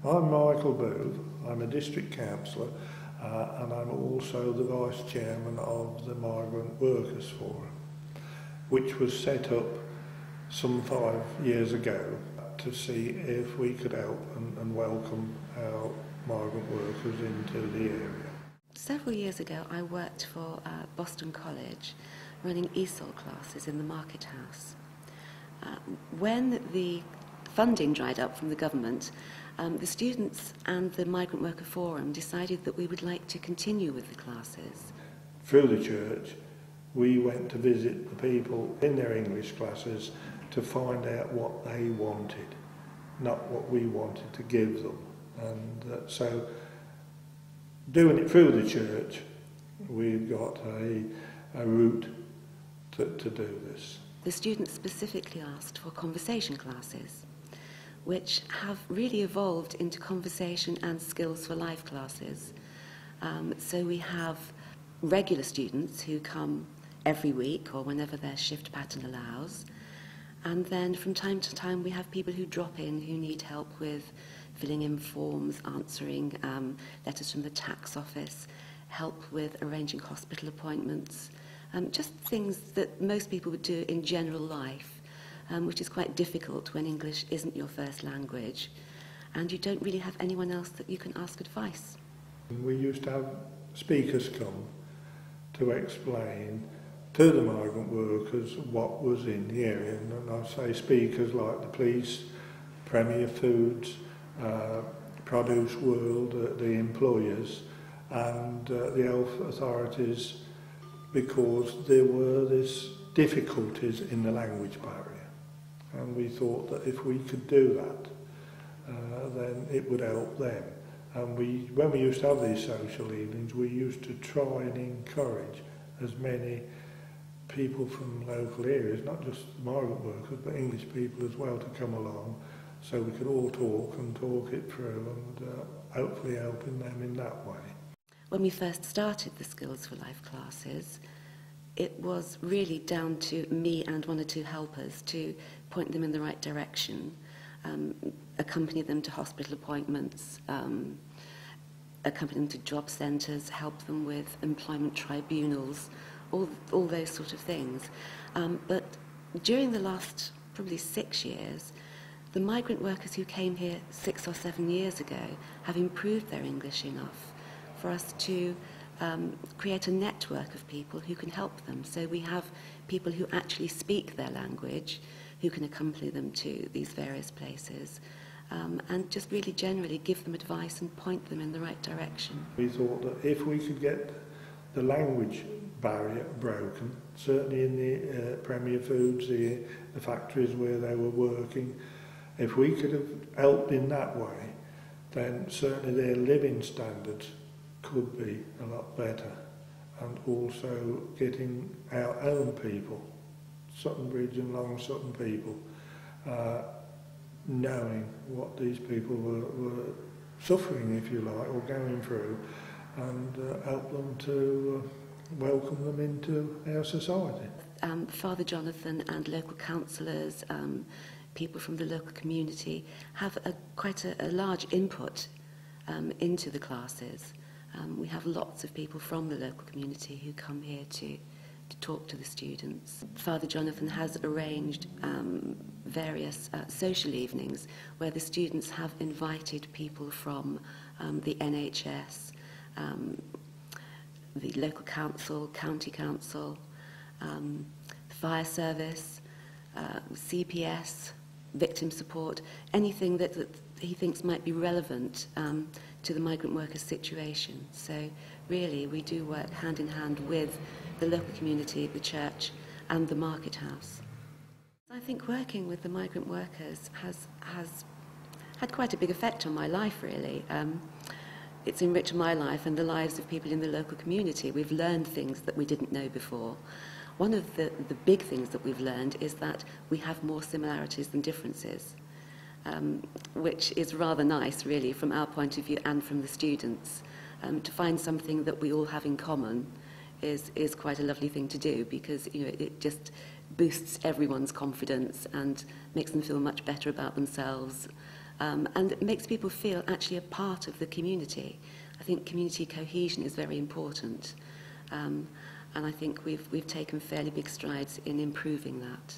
I'm Michael Booth. I'm a district councillor and I'm also the vice chairman of the Migrant Workers Forum, which was set up some 5 years ago to see if we could help and welcome our migrant workers into the area. Several years ago I worked for Boston College running ESOL classes in the Market House. When the funding dried up from the government, the students and the Migrant Worker Forum decided that we would like to continue with the classes. Through the church, we went to visit the people in their English classes to find out what they wanted, not what we wanted to give them. And so, doing it through the church, we've got a route to do this. The students specifically asked for conversation classes, which have really evolved into conversation and skills for life classes. So we have regular students who come every week or whenever their shift pattern allows. And then from time to time we have people who drop in who need help with filling in forms, answering letters from the tax office, help with arranging hospital appointments, just things that most people would do in general life, which is quite difficult when English isn't your first language and you don't really have anyone else that you can ask advice. We used to have speakers come to explain to the migrant workers what was in the area, and I say speakers like the police, Premier Foods, Produce World, the employers and the health authorities, because there were these difficulties in the language barrier, and we thought that if we could do that, then it would help them. And when we used to have these social evenings, we used to try and encourage as many people from local areas, not just migrant workers, but English people as well, to come along, so we could all talk it through and hopefully helping them in that way. When we first started the Skills for Life classes, it was really down to me and one or two helpers to point them in the right direction, accompany them to hospital appointments, accompany them to job centres, help them with employment tribunals, all those sort of things. But during the last probably 6 years, the migrant workers who came here 6 or 7 years ago have improved their English enough for us to create a network of people who can help them. So we have people who actually speak their language, who can accompany them to these various places, and just really generally give them advice and point them in the right direction. We thought that if we could get the language barrier broken, certainly in the Premier Foods, the factories where they were working, if we could have helped in that way, then certainly their living standards could be a lot better. And also getting our own people, Sutton Bridge and Long Sutton people, knowing what these people were suffering, if you like, or going through, and help them to welcome them into our society. Father Jonathan and local councillors, people from the local community, have quite a large input into the classes. We have lots of people from the local community who come here to talk to the students. Father Jonathan has arranged various social evenings where the students have invited people from the NHS, the local council, county council, the fire service, CPS, victim support, anything that he thinks might be relevant to the migrant workers' situation. So really we do work hand in hand with the local community, the church and the market house. I think working with the migrant workers has had quite a big effect on my life, really. It's enriched my life and the lives of people in the local community. We've learned things that we didn't know before. One of the big things that we've learned is that we have more similarities than differences, which is rather nice, really, from our point of view and from the students. To find something that we all have in common is quite a lovely thing to do, because it just boosts everyone's confidence and makes them feel much better about themselves and it makes people feel actually a part of the community. I think community cohesion is very important, and I think we've taken fairly big strides in improving that.